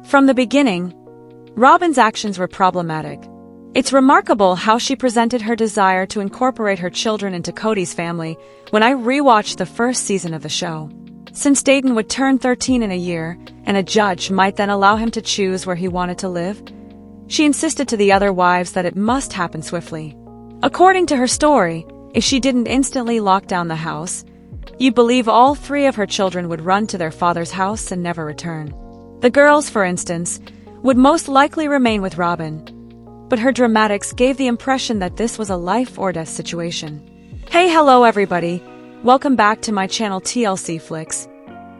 From the beginning, Robyn's actions were problematic. It's remarkable how she presented her desire to incorporate her children into Kody's family when I rewatched the first season of the show. Since Dayton would turn 13 in a year, and a judge might then allow him to choose where he wanted to live, she insisted to the other wives that it must happen swiftly. According to her story, if she didn't instantly lock down the house, you believe all 3 of her children would run to their father's house and never return. The girls, for instance, would most likely remain with Robyn, but her dramatics gave the impression that this was a life-or-death situation. Hey, hello everybody! Welcome back to my channel TLC Flicks.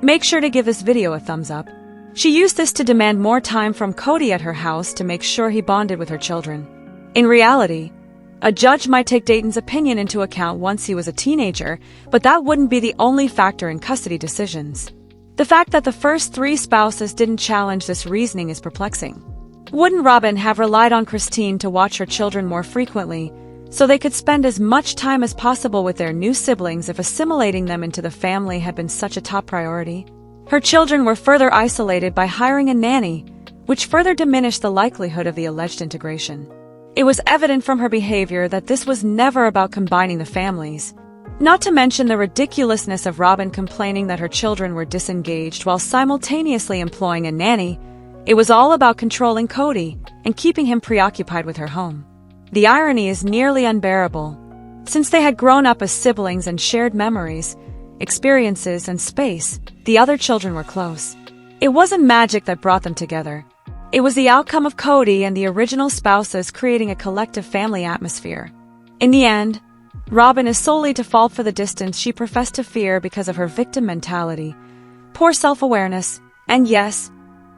Make sure to give this video a thumbs up. She used this to demand more time from Kody at her house to make sure he bonded with her children. In reality, a judge might take Dayton's opinion into account once he was a teenager, but that wouldn't be the only factor in custody decisions. The fact that the first 3 spouses didn't challenge this reasoning is perplexing. Wouldn't Robyn have relied on Christine to watch her children more frequently, so they could spend as much time as possible with their new siblings if assimilating them into the family had been such a top priority? Her children were further isolated by hiring a nanny, which further diminished the likelihood of the alleged integration. It was evident from her behavior that this was never about combining the families. Not to mention the ridiculousness of Robyn complaining that her children were disengaged while simultaneously employing a nanny. It was all about controlling Kody and keeping him preoccupied with her home. The irony is nearly unbearable. Since they had grown up as siblings and shared memories, experiences, and space, the other children were close. It wasn't magic that brought them together. It was the outcome of Kody and the original spouses creating a collective family atmosphere. In the end, Robyn is solely to fault for the distance she professed to fear because of her victim mentality, poor self-awareness, and yes,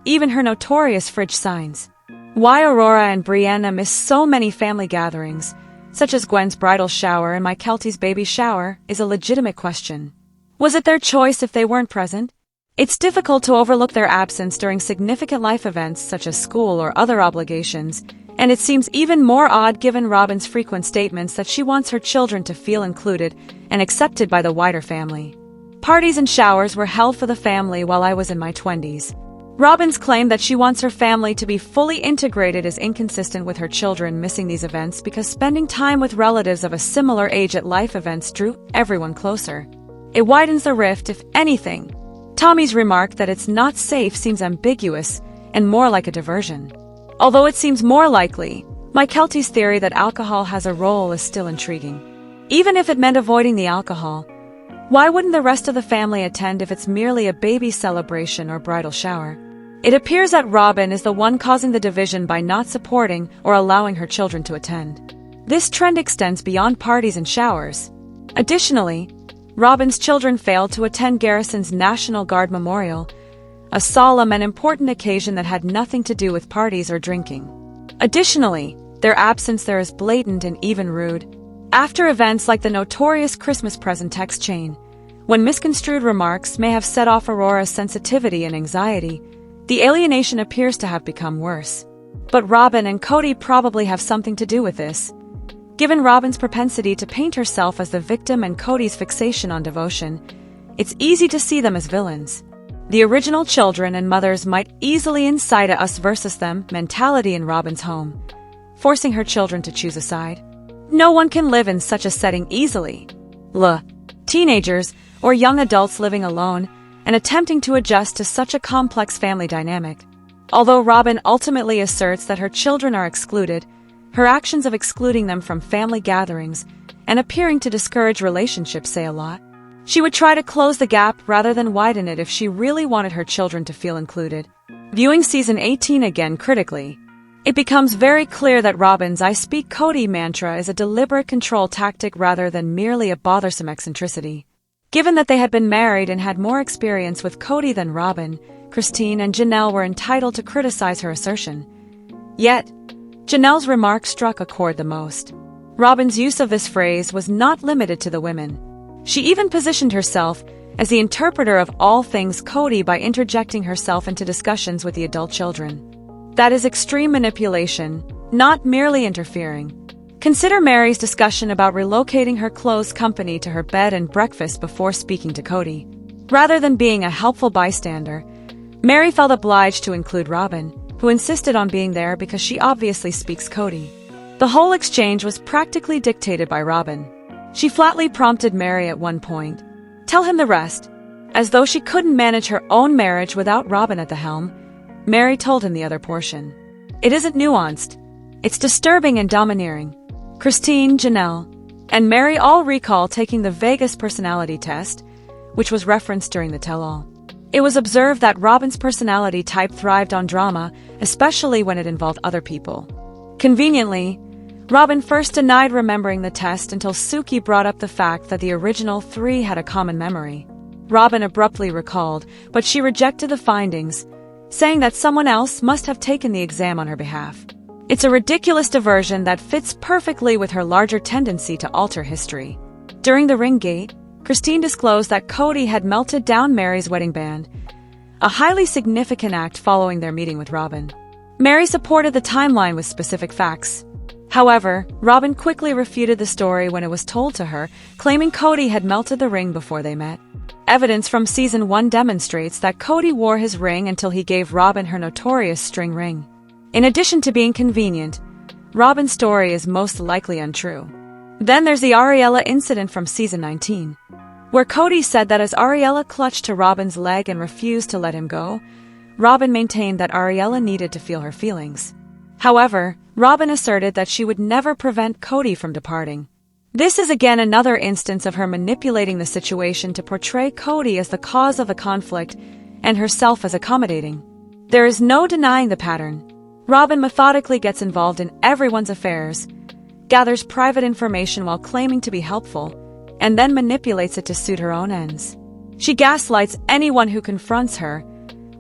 even her notorious fridge signs. Why Aurora and Brianna miss so many family gatherings, such as Gwen's bridal shower and Mykelti's baby shower, is a legitimate question. Was it their choice if they weren't present? It's difficult to overlook their absence during significant life events such as school or other obligations, and it seems even more odd given Robyn's frequent statements that she wants her children to feel included and accepted by the wider family. Parties and showers were held for the family while I was in my 20s. Robyn's claim that she wants her family to be fully integrated is inconsistent with her children missing these events because spending time with relatives of a similar age at life events drew everyone closer. It widens the rift, if anything. Tommy's remark that it's not safe seems ambiguous and more like a diversion. Although it seems more likely, Mykelti's theory that alcohol has a role is still intriguing. Even if it meant avoiding the alcohol, why wouldn't the rest of the family attend if it's merely a baby celebration or bridal shower? It appears that Robyn is the one causing the division by not supporting or allowing her children to attend. This trend extends beyond parties and showers. Additionally, Robyn's children failed to attend Garrison's National Guard Memorial, a solemn and important occasion that had nothing to do with parties or drinking. Additionally, their absence there is blatant and even rude. After events like the notorious Christmas present text chain, when misconstrued remarks may have set off Aurora's sensitivity and anxiety, the alienation appears to have become worse. But Robyn and Kody probably have something to do with this. Given Robyn's propensity to paint herself as the victim and Kody's fixation on devotion, it's easy to see them as villains. The original children and mothers might easily incite a us versus them mentality in Robyn's home, forcing her children to choose a side. No one can live in such a setting easily. Teenagers or young adults living alone and attempting to adjust to such a complex family dynamic. Although Robyn ultimately asserts that her children are excluded, her actions of excluding them from family gatherings and appearing to discourage relationships say a lot. She would try to close the gap rather than widen it if she really wanted her children to feel included. Viewing season 18 again critically, it becomes very clear that Robyn's I speak Kody mantra is a deliberate control tactic rather than merely a bothersome eccentricity. Given that they had been married and had more experience with Kody than Robyn, Christine and Janelle were entitled to criticize her assertion. Yet, Janelle's remark struck a chord the most. Robyn's use of this phrase was not limited to the women. She even positioned herself as the interpreter of all things Kody by interjecting herself into discussions with the adult children. That is extreme manipulation, not merely interfering. Consider Meri's discussion about relocating her close company to her bed and breakfast before speaking to Kody. Rather than being a helpful bystander, Meri felt obliged to include Robyn, who insisted on being there because she obviously speaks Cody. The whole exchange was practically dictated by Robyn. She flatly prompted Meri at one point, "Tell him the rest." As though she couldn't manage her own marriage without Robyn at the helm, Meri told him the other portion. It isn't nuanced. It's disturbing and domineering. Christine, Janelle, and Meri all recall taking the Vegas personality test, which was referenced during the tell-all. It was observed that Robyn's personality type thrived on drama, especially when it involved other people. Conveniently, Robyn first denied remembering the test until Suki brought up the fact that the original three had a common memory. Robyn abruptly recalled, but she rejected the findings, saying that someone else must have taken the exam on her behalf. It's a ridiculous diversion that fits perfectly with her larger tendency to alter history. During the ring gate, Christine disclosed that Cody had melted down Meri's wedding band, a highly significant act following their meeting with Robyn. Meri supported the timeline with specific facts. However, Robyn quickly refuted the story when it was told to her, claiming Cody had melted the ring before they met. Evidence from Season 1 demonstrates that Cody wore his ring until he gave Robyn her notorious string ring. In addition to being convenient, Robyn's story is most likely untrue. Then there's the Ariella incident from Season 19, where Cody said that as Ariella clutched to Robyn's leg and refused to let him go, Robyn maintained that Ariella needed to feel her feelings. However, Robyn asserted that she would never prevent Cody from departing. This is again another instance of her manipulating the situation to portray Cody as the cause of the conflict and herself as accommodating. There is no denying the pattern. Robyn methodically gets involved in everyone's affairs, gathers private information while claiming to be helpful, and then manipulates it to suit her own ends. She gaslights anyone who confronts her,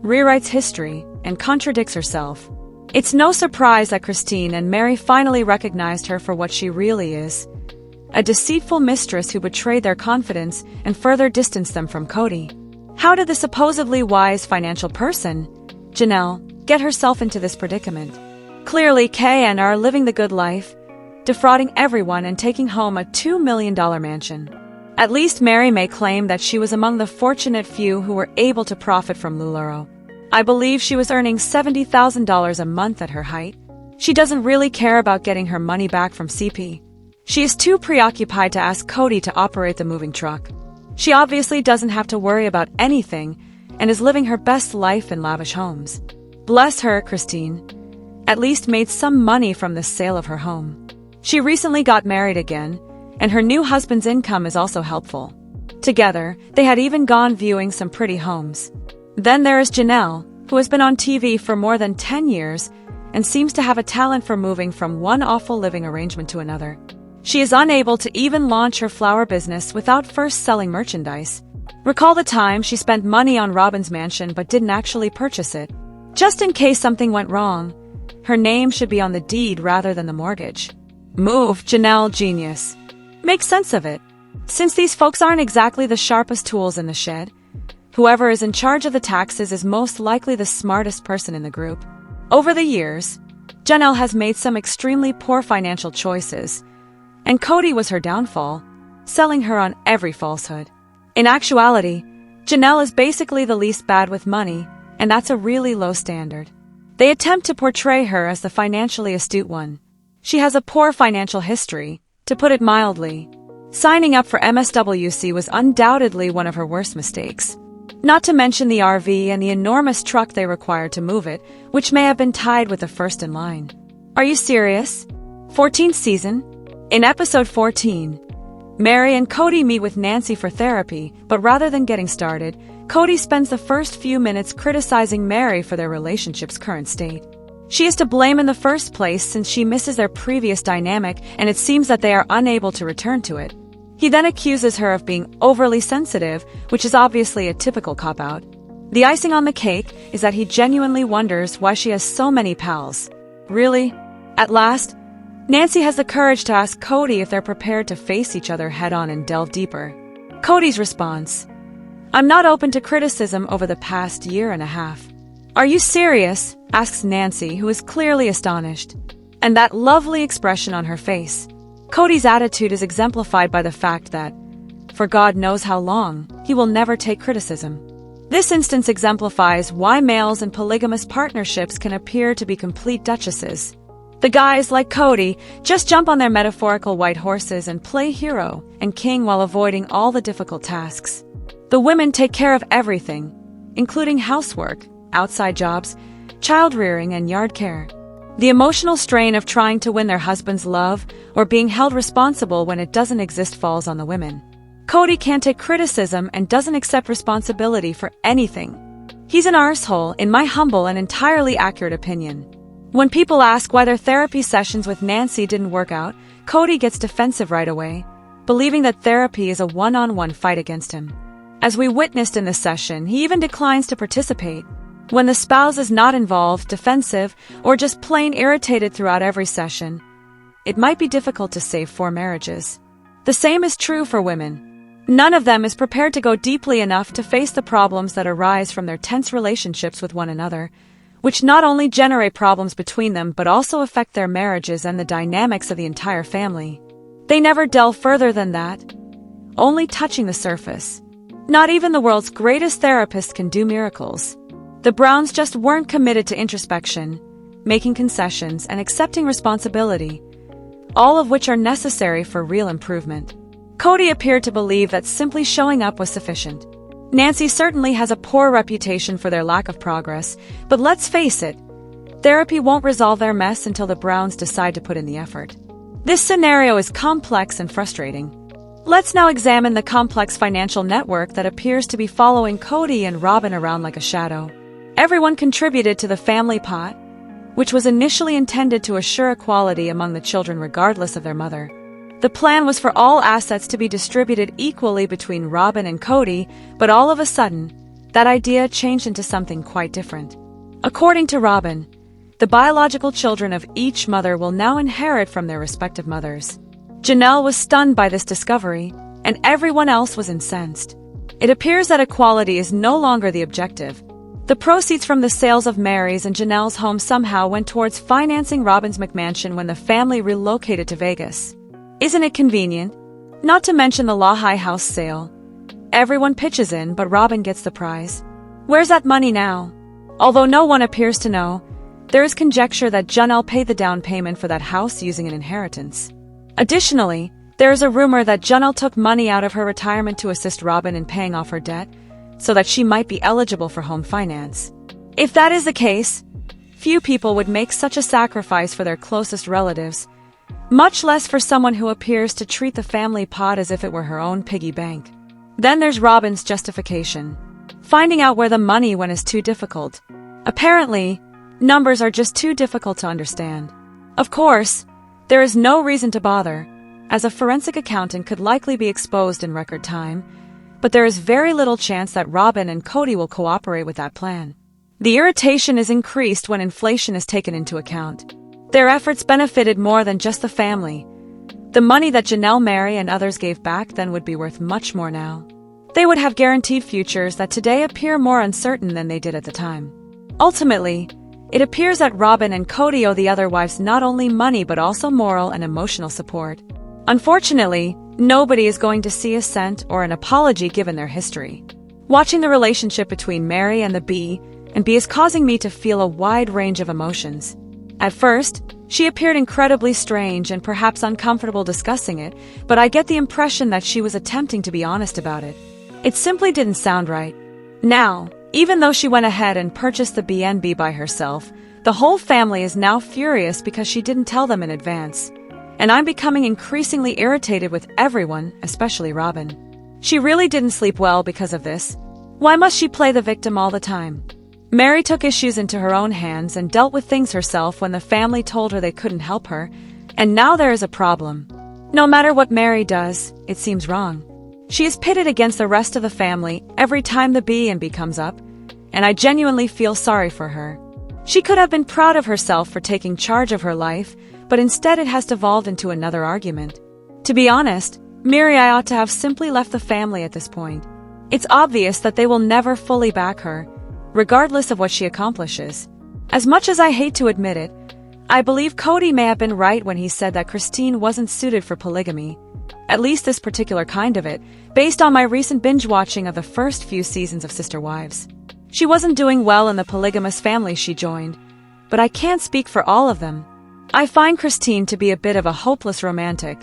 rewrites history, and contradicts herself. It's no surprise that Christine and Meri finally recognized her for what she really is, a deceitful mistress who betrayed their confidence and further distanced them from Cody. How did the supposedly wise financial person, Janelle, get herself into this predicament? Clearly, Kay and are living the good life, defrauding everyone and taking home a $2 million mansion. At least Meri may claim that she was among the fortunate few who were able to profit from LuLaRoe. I believe she was earning $70,000 a month at her height. She doesn't really care about getting her money back from CP. She is too preoccupied to ask Cody to operate the moving truck. She obviously doesn't have to worry about anything and is living her best life in lavish homes. Bless her, Christine. At least made some money from the sale of her home. She recently got married again, and her new husband's income is also helpful. Together, they had even gone viewing some pretty homes. Then there is Janelle, who has been on TV for more than 10 years and seems to have a talent for moving from one awful living arrangement to another. She is unable to even launch her flower business without first selling merchandise. Recall the time she spent money on Robyn's mansion but didn't actually purchase it. Just in case something went wrong, her name should be on the deed rather than the mortgage. Move, Janelle, genius. Make sense of it. Since these folks aren't exactly the sharpest tools in the shed, whoever is in charge of the taxes is most likely the smartest person in the group. Over the years, Janelle has made some extremely poor financial choices, and Cody was her downfall, selling her on every falsehood. In actuality, Janelle is basically the least bad with money, and that's a really low standard. They attempt to portray her as the financially astute one. She has a poor financial history, to put it mildly. Signing up for MSWC was undoubtedly one of her worst mistakes. Not to mention the RV and the enormous truck they required to move it, which may have been tied with the first in line. Are you serious? 14th season? In episode 14, Meri and Cody meet with Nancy for therapy, but rather than getting started, Cody spends the first few minutes criticizing Meri for their relationship's current state. She is to blame in the first place since she misses their previous dynamic and it seems that they are unable to return to it. He then accuses her of being overly sensitive, which is obviously a typical cop-out. The icing on the cake is that he genuinely wonders why she has so many pals. Really? At last, Nancy has the courage to ask Cody if they're prepared to face each other head-on and delve deeper. Cody's response: "I'm not open to criticism over the past year and a half." "Are you serious?" asks Nancy, who is clearly astonished. And that lovely expression on her face. Cody's attitude is exemplified by the fact that, for God knows how long, he will never take criticism. This instance exemplifies why males in polygamous partnerships can appear to be complete duchesses. The guys, like Cody, just jump on their metaphorical white horses and play hero and king while avoiding all the difficult tasks. The women take care of everything, including housework, outside jobs, child-rearing, and yard care. The emotional strain of trying to win their husband's love or being held responsible when it doesn't exist falls on the women. Cody can't take criticism and doesn't accept responsibility for anything. He's an arsehole, in my humble and entirely accurate opinion. When people ask why their therapy sessions with Nancy didn't work out, Cody gets defensive right away, believing that therapy is a one-on-one fight against him. As we witnessed in this session, he even declines to participate. When the spouse is not involved, defensive, or just plain irritated throughout every session, it might be difficult to save 4 marriages. The same is true for women. None of them is prepared to go deeply enough to face the problems that arise from their tense relationships with one another, which not only generate problems between them but also affect their marriages and the dynamics of the entire family. They never delve further than that, only touching the surface. Not even the world's greatest therapist can do miracles. The Browns just weren't committed to introspection, making concessions, and accepting responsibility, all of which are necessary for real improvement. Cody appeared to believe that simply showing up was sufficient. Nancy certainly has a poor reputation for their lack of progress, but let's face it, therapy won't resolve their mess until the Browns decide to put in the effort. This scenario is complex and frustrating. Let's now examine the complex financial network that appears to be following Cody and Robyn around like a shadow. Everyone contributed to the family pot, which was initially intended to assure equality among the children regardless of their mother. The plan was for all assets to be distributed equally between Robyn and Cody, but all of a sudden, that idea changed into something quite different. According to Robyn, the biological children of each mother will now inherit from their respective mothers. Janelle was stunned by this discovery, and everyone else was incensed. It appears that equality is no longer the objective. The proceeds from the sales of Meri's and Janelle's home somehow went towards financing Robyn's McMansion when the family relocated to Vegas. Isn't it convenient? Not to mention the llying house sale. Everyone pitches in, but Robyn gets the prize. Where's that money now? Although no one appears to know, there is conjecture that Janelle paid the down payment for that house using an inheritance. Additionally, there is a rumor that Janelle took money out of her retirement to assist Robyn in paying off her debt, so that she might be eligible for home finance. If that is the case, few people would make such a sacrifice for their closest relatives, much less for someone who appears to treat the family pot as if it were her own piggy bank. Then there's Robyn's justification. Finding out where the money went is too difficult. Apparently, numbers are just too difficult to understand. Of course, there is no reason to bother, as a forensic accountant could likely be exposed in record time, but there is very little chance that Robyn and Cody will cooperate with that plan. The irritation is increased when inflation is taken into account. Their efforts benefited more than just the family. The money that Janelle, Meri, and others gave back then would be worth much more now. They would have guaranteed futures that today appear more uncertain than they did at the time. Ultimately, it appears that Robyn and Cody owe the other wives not only money but also moral and emotional support. Unfortunately, nobody is going to see a cent or an apology given their history. Watching the relationship between Meri and the B is causing me to feel a wide range of emotions. At first, she appeared incredibly strange and perhaps uncomfortable discussing it, but I get the impression that she was attempting to be honest about it. It simply didn't sound right. Now, even though she went ahead and purchased the B&B by herself, the whole family is now furious because she didn't tell them in advance. And I'm becoming increasingly irritated with everyone, especially Robyn. She really didn't sleep well because of this. Why must she play the victim all the time? Meri took issues into her own hands and dealt with things herself when the family told her they couldn't help her, and now there is a problem. No matter what Meri does, it seems wrong. She is pitted against the rest of the family every time the B&B comes up, and I genuinely feel sorry for her. She could have been proud of herself for taking charge of her life, but instead it has devolved into another argument. To be honest, Meri ought to have simply left the family at this point. It's obvious that they will never fully back her, regardless of what she accomplishes. As much as I hate to admit it, I believe Cody may have been right when he said that Christine wasn't suited for polygamy. at least this particular kind of it, based on my recent binge-watching of the first few seasons of Sister Wives. She wasn't doing well in the polygamous family she joined, but I can't speak for all of them. I find Christine to be a bit of a hopeless romantic.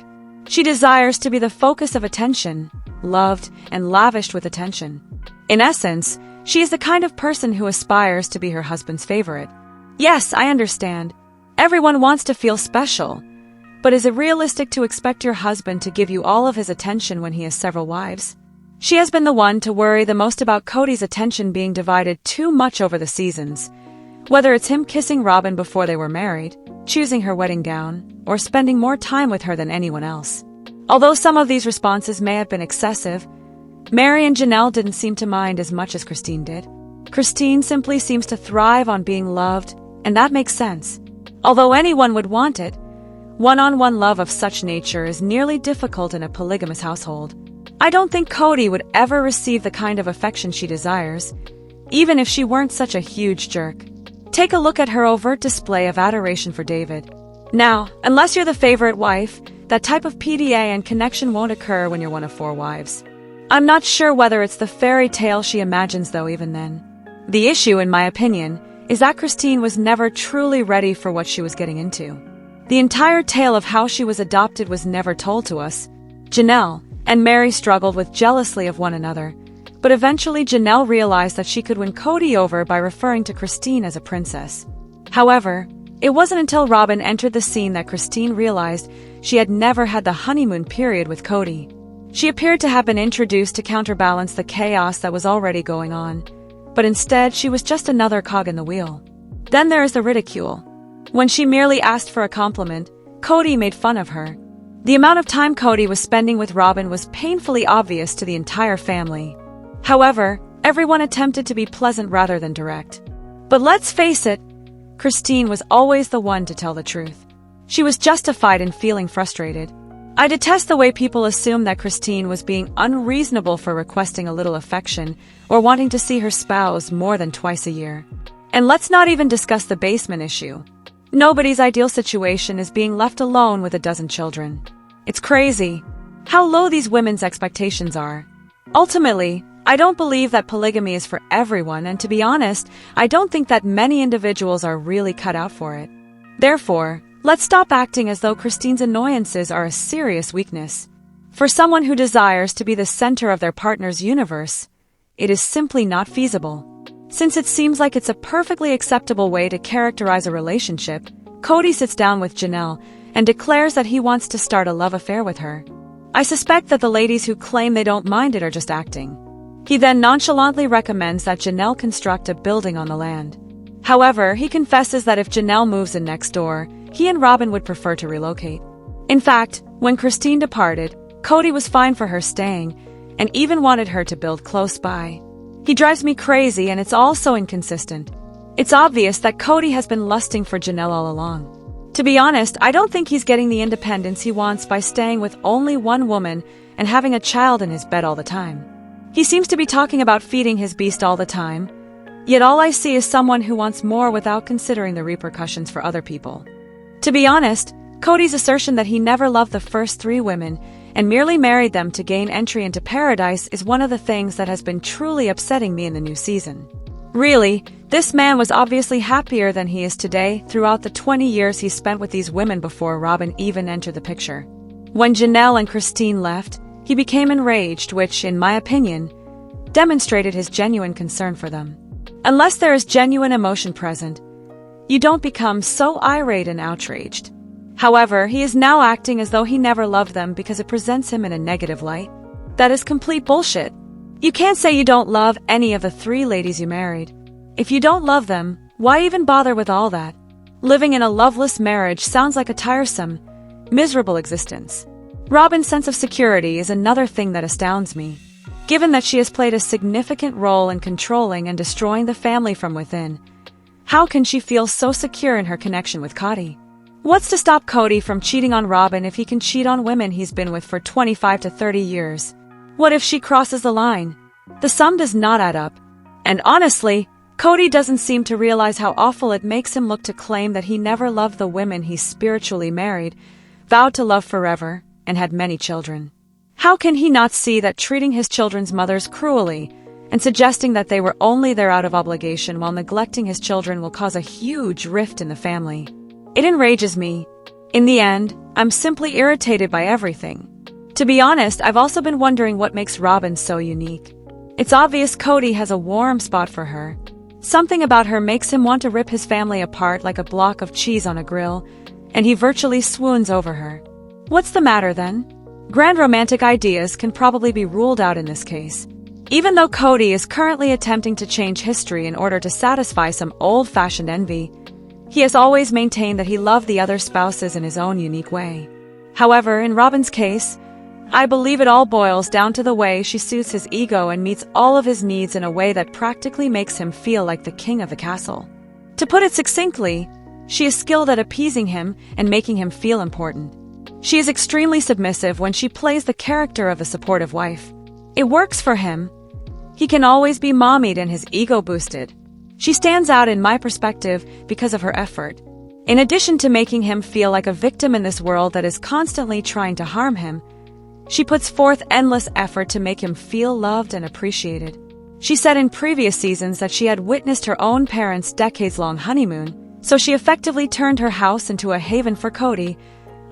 She desires to be the focus of attention, loved and lavished with attention. In essence, she is the kind of person who aspires to be her husband's favorite. Yes, I understand. Everyone wants to feel special. But is it realistic to expect your husband to give you all of his attention when he has several wives? She has been the one to worry the most about Kody's attention being divided too much over the seasons. Whether it's him kissing Robyn before they were married, choosing her wedding gown, or spending more time with her than anyone else. Although some of these responses may have been excessive, Meri and Janelle didn't seem to mind as much as Christine did. Christine simply seems to thrive on being loved, and that makes sense. Although anyone would want it, one-on-one love of such nature is nearly difficult in a polygamous household. I don't think Kody would ever receive the kind of affection she desires, even if she weren't such a huge jerk. Take a look at her overt display of adoration for David. Now, unless you're the favorite wife, that type of PDA and connection won't occur when you're one of 4 wives. I'm not sure whether it's the fairy tale she imagines though even then. The issue, in my opinion, is that Christine was never truly ready for what she was getting into. The entire tale of how she was adopted was never told to us. Janelle and Meri struggled with jealousy of one another, but eventually Janelle realized that she could win Kody over by referring to Christine as a princess. However, it wasn't until Robyn entered the scene that Christine realized she had never had the honeymoon period with Kody. She appeared to have been introduced to counterbalance the chaos that was already going on, but instead she was just another cog in the wheel. Then there is the ridicule. When she merely asked for a compliment, Kody made fun of her. The amount of time Kody was spending with Robyn was painfully obvious to the entire family. However, everyone attempted to be pleasant rather than direct. But let's face it, Christine was always the one to tell the truth. She was justified in feeling frustrated. I detest the way people assume that Christine was being unreasonable for requesting a little affection or wanting to see her spouse more than twice a year. And let's not even discuss the basement issue. Nobody's ideal situation is being left alone with a dozen children. It's crazy how low these women's expectations are. Ultimately, I don't believe that polygamy is for everyone, and to be honest, I don't think that many individuals are really cut out for it. Therefore, let's stop acting as though Christine's annoyances are a serious weakness. For someone who desires to be the center of their partner's universe, it is simply not feasible. Since it seems like it's a perfectly acceptable way to characterize a relationship, Kody sits down with Janelle and declares that he wants to start a love affair with her. I suspect that the ladies who claim they don't mind it are just acting. He then nonchalantly recommends that Janelle construct a building on the land. However, he confesses that if Janelle moves in next door, he and Robyn would prefer to relocate. In fact, when Christine departed, Kody was fine for her staying and even wanted her to build close by. He drives me crazy, and it's all so inconsistent. It's obvious that Kody has been lusting for Janelle all along. To be honest, I don't think he's getting the independence he wants by staying with only one woman and having a child in his bed all the time. He seems to be talking about feeding his beast all the time, yet all I see is someone who wants more without considering the repercussions for other people. To be honest, Kody's assertion that he never loved the first 3 women and merely married them to gain entry into paradise is one of the things that has been truly upsetting me in the new season. Really, this man was obviously happier than he is today throughout the 20 years he spent with these women before Robyn even entered the picture. When Janelle and Christine left, he became enraged, which, in my opinion, demonstrated his genuine concern for them. Unless there is genuine emotion present, you don't become so irate and outraged. However, he is now acting as though he never loved them because it presents him in a negative light. That is complete bullshit. You can't say you don't love any of the 3 ladies you married. If you don't love them, why even bother with all that? Living in a loveless marriage sounds like a tiresome, miserable existence. Robyn's sense of security is another thing that astounds me. Given that she has played a significant role in controlling and destroying the family from within, how can she feel so secure in her connection with Kody? What's to stop Kody from cheating on Robyn if he can cheat on women he's been with for 25 to 30 years? What if she crosses the line? The sum does not add up. And honestly, Kody doesn't seem to realize how awful it makes him look to claim that he never loved the women he spiritually married, vowed to love forever, and had many children. How can he not see that treating his children's mothers cruelly and suggesting that they were only there out of obligation while neglecting his children will cause a huge rift in the family? It enrages me. In the end, I'm simply irritated by everything. To be honest, I've also been wondering what makes Robyn so unique. It's obvious Kody has a warm spot for her. Something about her makes him want to rip his family apart like a block of cheese on a grill, and he virtually swoons over her. What's the matter then? Grand romantic ideas can probably be ruled out in this case. Even though Kody is currently attempting to change history in order to satisfy some old-fashioned envy, he has always maintained that he loved the other spouses in his own unique way. However, in Robyn's case, I believe it all boils down to the way she soothes his ego and meets all of his needs in a way that practically makes him feel like the king of the castle. To put it succinctly, she is skilled at appeasing him and making him feel important. She is extremely submissive when she plays the character of a supportive wife. It works for him. He can always be mommied and his ego boosted. She stands out in my perspective because of her effort. In addition to making him feel like a victim in this world that is constantly trying to harm him, she puts forth endless effort to make him feel loved and appreciated. She said in previous seasons that she had witnessed her own parents' decades-long honeymoon, so she effectively turned her house into a haven for Kody,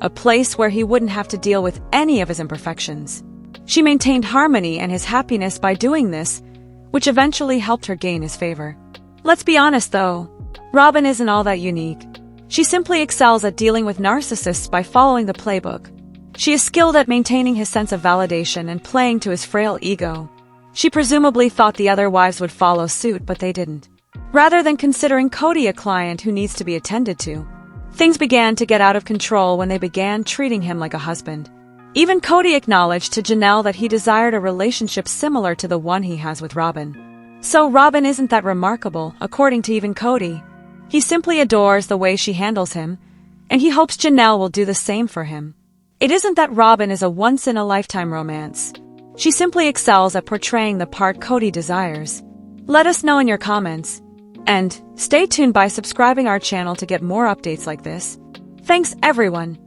a place where he wouldn't have to deal with any of his imperfections. She maintained harmony and his happiness by doing this, which eventually helped her gain his favor. Let's be honest though, Robyn isn't all that unique. She simply excels at dealing with narcissists by following the playbook. She is skilled at maintaining his sense of validation and playing to his frail ego. She presumably thought the other wives would follow suit, but they didn't. Rather than considering Kody a client who needs to be attended to, things began to get out of control when they began treating him like a husband. Even Kody acknowledged to Janelle that he desired a relationship similar to the one he has with Robyn. So Robyn isn't that remarkable, according to even Kody. He simply adores the way she handles him, and he hopes Janelle will do the same for him. It isn't that Robyn is a once-in-a-lifetime romance. She simply excels at portraying the part Kody desires. Let us know in your comments. And stay tuned by subscribing our channel to get more updates like this. Thanks everyone.